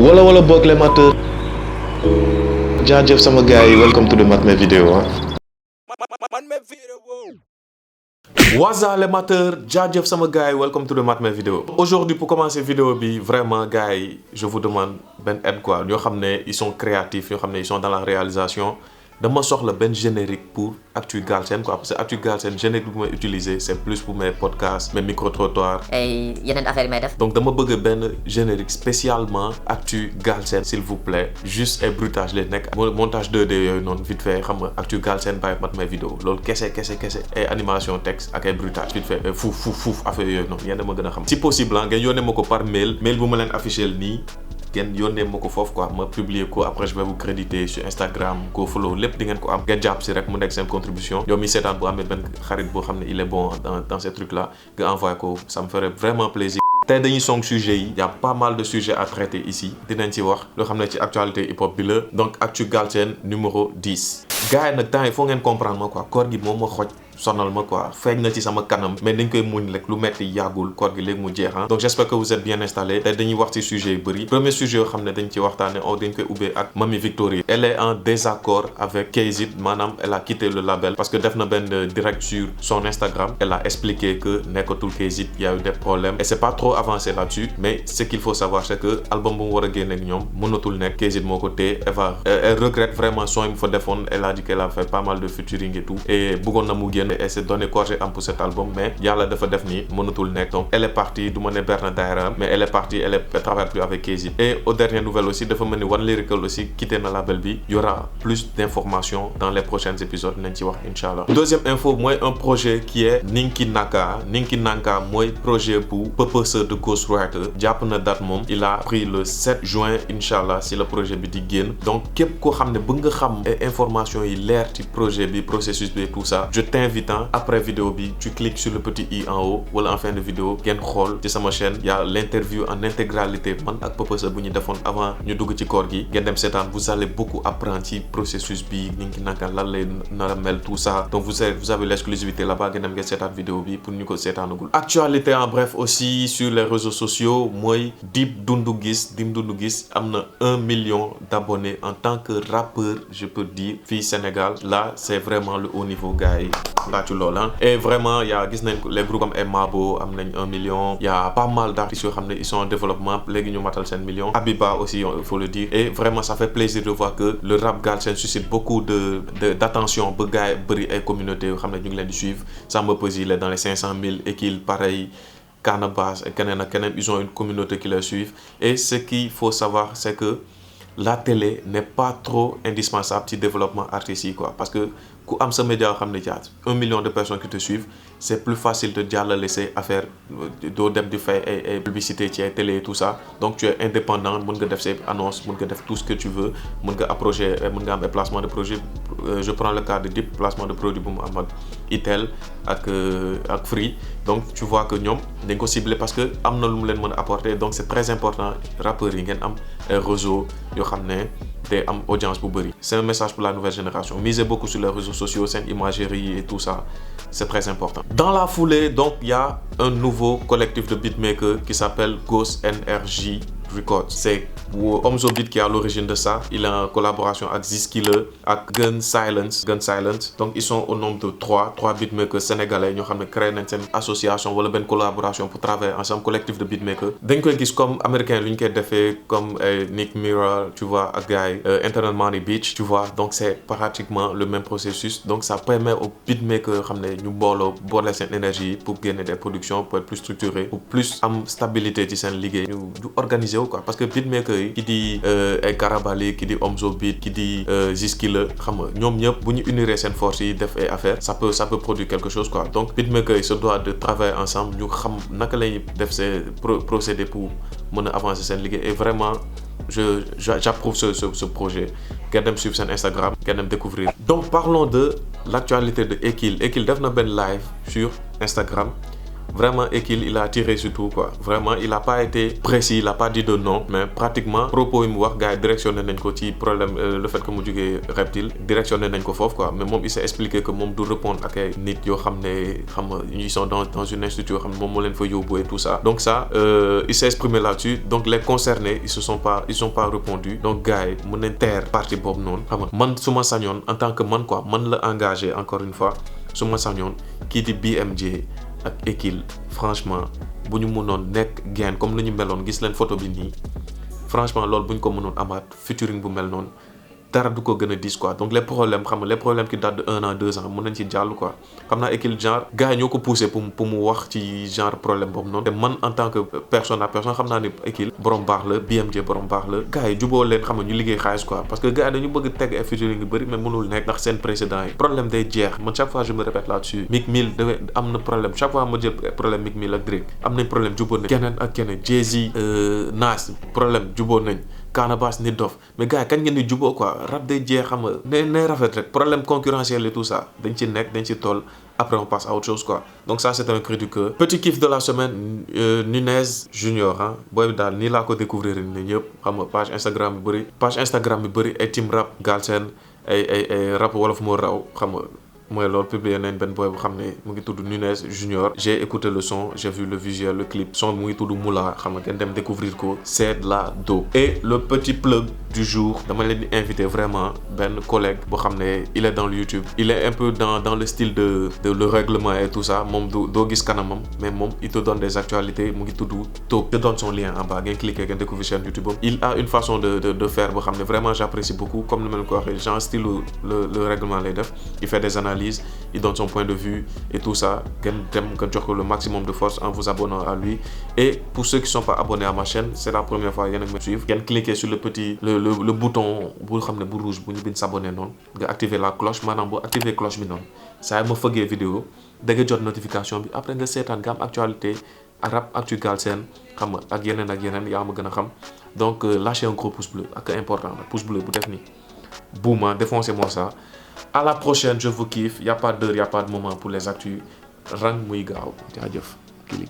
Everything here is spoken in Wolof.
wala boog les mateurs jaajëf sama gars yi welcome to the Matmé vidéo ah. Waza les mateurs jaajëf sama gars yi welcome to the Matmé vidéo. Aujourd'hui pour commencer vidéo bi vraiment gars yi je vous demande benn aide quoi ñoo xam ne ils sont créatifs ñoo xam ne ils sont dans la réalisation. Dama soxla benn générique pour Actu Galsen quoi parce que Actu Galsen générique bi may utiliser c'est plus pour mes podcasts mes micro-trottoirs. ay yeneen affaire yi may def. Donc dama bëgg benn générique spécialement Actu Galsen s'il vous plaît juste ay bruitage lay nekk montage 2D yooyu noonu vite fait xam nga Actu Galsen by Matmé vidéo loolu kese ay animation texte ak ay bruitage vite fait fuuf affaire yooyu noonu yéen a ma gën a xam. Si possible ah ngeen yónnee ma ko par mail bu ma leen affiché nii. ngeen yónnee ma ko foofu quoi ma publier ko après je vais vous créditer sur Instagram ko follow lépp di ngeen ko am ngeen jàpp si rek mu nekk seen contribution yow mi seetaan bu amee benn xarit boo xam ne il est bon dans ces trucs là nga envoyé ko ça me ferait vraiment plaisir. Tey dañuy song sujet yi y a pas mal de sujets à traiter ici dinañ ci wax loo xam ne ci actualité hip hop bi la donc Actu Galsen numéro 10. gars yi nag temps yi faut ngeen comprendre ma quoi koor gi moom ma xoj sonal ma quoi feeñ na ci sama kanam mais dañ koy muñ rek lu metti yàggul koor gi léegi mu jeex donc j'espère que vous êtes bien installés tey dañuy wax ci sujet yu bëri premier sujet yoo xam ne dañ ci waxtaane dañ koy ubbee ak Mamy Victory. Elle est en désaccord avec KZ maanaam elle a quitté le label parce que def na benn direct sur son Instagram elle a expliqué que nekkatul KZ y a eu des problèmes et c'est pas trop avancé là-dessus mais ce qu'il faut savoir c'est que album bu mu war a génne ak ñoom mënatul nekk KZ moo ko téye elle regrette vraiment son yi mu fa defoon elle a dit qu'elle a fait pas mal de featuring et tout et bëggoon na mu génn et s'est donné corps et âme pour cet album mais yàlla dafa def ni mënatul nekk donc elle est partie du ma ne Berna Daïra mais elle est partie elle travaille plus avec KZ et aux dernières nouvelles aussi dafa mel ni One Lyrical aussi quitté na label bi y aura plus d'informations dans les prochains épisodes nañ ci wax inchallah. Deuxième info mooy un projet qui est Ninki Nanka mooy projet bu Purpose de Ghostwriter jàpp na date moom il a pris le 7 juin inchallah si le projet bi di génn donc képp koo xam ne bëgg nga xam information yi leer ci projet bi processus bi tout ça je t'invite après vidéo bi tu cliques sur le petit i en haut wala en fin de vidéo ngeen xool ci sama chaîne y a l'interview en intégralité man ak Purpose bu ñu defoon avant ñu dugg ci koor gi ngeen dem seetaan vous allez beaucoup apprendre ci processus bi Ninki Nanka lan lay nar a mel tout ça donc vous avez l'exclusivité là-bas ngeen dem ngeen seetaan vidéo bi pour ñu ko seetaanagul. Actualité en bref aussi sur les réseaux sociaux mooy Dip Doundou Guiss am na 1 million d'abonnés en tant que rappeur je peux dire fii Sénégal là c'est vraiment le haut niveau gars yi. Et vraiment y a gis nañ les groupes comme Mabo am nañ 1 million y a pas mal d'artistes yoo xam ne ils sont en développement léegi ñu matal seen million Abiba aussi il faut le dire et vraiment ça fait plaisir de voir que le rap Galsen suscite beaucoup d'attention ba gars yi bëri ay communautés yoo xam ne ñu ngi leen di suivre Samba Peuzzi il est dans les 500 000 Ekil pareil Canabasse et keneen ak keneen ils ont une communauté qui les suivent et ce qu'il faut savoir c'est que la télé n'est pas trop indispensable ci développement artistique quoi parce que ku am sa média yoo xam ne jaat 1 million de personnes qui te suivent c'est plus facile de jàllale say affaire doo dem di fay ay publicité ci ay télé et tout ça donc tu es indépendant mën nga def say annonce mën nga def tout ce que tu veux mën nga approcher mën nga am ay placement de projet je prends le cas de Dip placement de produit bu mu am ak Itel ak Free donc tu vois que ñoom dañ ko cibler parce que am na lu mu leen mën a apporter donc c'est très important rappeurs yi ngeen am ay réseau yoo xam ne day am audience bu bëri c'est un message pour la nouvelle génération misez beaucoup sur les réseaux sociaux seen imagerie et tout ça c'est très important. Dans la foulée donc il y a un nouveau collectif de beatmakers qui s'appelle Ghost Energy Records. C'est Omzo Beat qui est à l'origine de ça. Il est en collaboration avec Zizkiller, avec Gun Silence. Donc ils sont au nombre de trois beatmakers sénégalais ñoo xam ne créé nañ seen association wala benn collaboration pour travailler ensemble collectif de beatmakers. dañ koy gis comme américain lu ñu koy defee comme Nick Mira tu vois ak gars yi Internet Money Beach tu vois donc c'est pratiquement le même processus donc ça permet aux beatmakers yoo xam ne ñu booloo boole seen énergie pour génne des productions pour être plus structuré pour plus am stabilité ci seen liggéey ñu organiser quoi parce que beatmaker yi ki di ay Karabali ki di Omzo Beat ki di Zizkiller xam nga ñoom ñëpp bu ñu unir seen force yi def ay affaires ça peut produire quelque chose quoi donc beatmaker yi se doit de travailler ensemble ñu xam naka lañuy def ces procédés pour mën a avancer seen liggéey et vraiment j'approuve ce projet ngeen dem suivre seen Instagram ngeen dem découvrir donc parlons de l'actualité de Ekil def na benn live sur Instagram vraiment Ekil il a tiré sur tout quoi vraiment il a pas été précis il a pas dit de non mais pratiquement propos yi mu wax gars yi directionné nañ ko ci problème le fait que mu jógee Reptile directionné nañ ko foofu quoi mais moom il s'est expliqué que moom du répondre ak ay nit yoo xam ne xam nga ils sont dans une institution yoo xam ne moom moo leen fa yóbbu et tout ça donc ça il s'est exprimé là-dessus donc les concernés ils sont pas répondu donc gars yi mën nañ teer parti boobu noonu xam nga man su ma sañoon en tant que man quoi man la engagé encore une fois su ma sañoon kii di BMJ ak Ekil franchement bu ñu mënoon nekk gain comme la ñu meloon gis leen photo bi nii franchement loolu bu ñu ko mënoon amaat featuring bu mel noonu dara du ko gën a dis quoi donc les problèmes xam nga les problèmes qui datent de 1 an 2 ans mën nañ ci jàll quoi xam naa Ekil genre gars yi ñoo ko poussé pour mu wax ci genre problème boobu noonu te man en tant que personne à personne xam naa ne Ekil borom baax la BMJ borom baax la gars yi juboo leen xam nga ñu liggéey xaalis quoi parce que gars yi dañu bëgg teg ay featuring yu bëri mais mënul nekk ndax seen précédent yi problème day jeex man chaque fois je me répète là-dessus Meek Mill dafay am na problème chaque fois ma jël problème Meek Mill ak Drake am nañ problème juboo nañ keneen ak keneen Jay-Z Nas problème juboo nañ Canabasse Nit Doff mais gars yi kañ ngeen di juboo quoi rap day jeex xam nga ne rafet rek problème concurrentiel et tout ça dañ ci nekk dañ ci toll après on passe à autre chose quoi donc ça c'est un cri du cœur petit kiff de la semaine Nunez Junior ah booy bi daal nii laa ko découvrir ni ñëpp xam nga page Instagram bi bëri ay team rap Galsen ay rap wolof moo raw xam nga mooy loolu publié nañ benn boy bu xam ne mu ngi tudd Nunez Junior j'ai écouté le son j'ai vu le visuel le clip son mu ngi tudd Moula xam nga ngeen dem découvrir ko c'est de la dope et le petit plug du jour dama leen di inviter vraiment benn collègue boo xam ne il est dans le YouTube il est un peu dans le style de le règlement et tout ça moom doo gis kanamam mais moom il te donne des actualités mu ngi tudd Top je donne son lien en bas ngeen cliquer ngeen découvrir chaîne YouTube il a une façon de faire boo xam ne vraiment j'apprécie beaucoup comme ni ma leen ko waxee genre style le règlement lay def il fait des analyses il donne son point de vue et tout ça ngeen dem nga jox ko le maximum de force en vous abonnant à lui et pour ceux qui sont pas abonnés à ma chaîne c'est la première fois yéen a me suivre ngeen cliquer sur le bouton bu xam ne bu rouge bu ñu bind s'abonner noonu nga activer la cloche maanaam boo activer cloche bi noonu saa ma fëggee vidéo da nga jot notification bi après nga seetaan nga am actualité rap actu Galsen xam nga ak yeneen yaa ma gën a xam donc lâchez un gros pouce bleu ak important la pouce bleu bu def nii boum défoncez-moi ça. À la prochaine, je vous kiffe. Y a pas d'heure, y a pas de moment pour les actus. Rang muy gaaw jaajëf. Kili.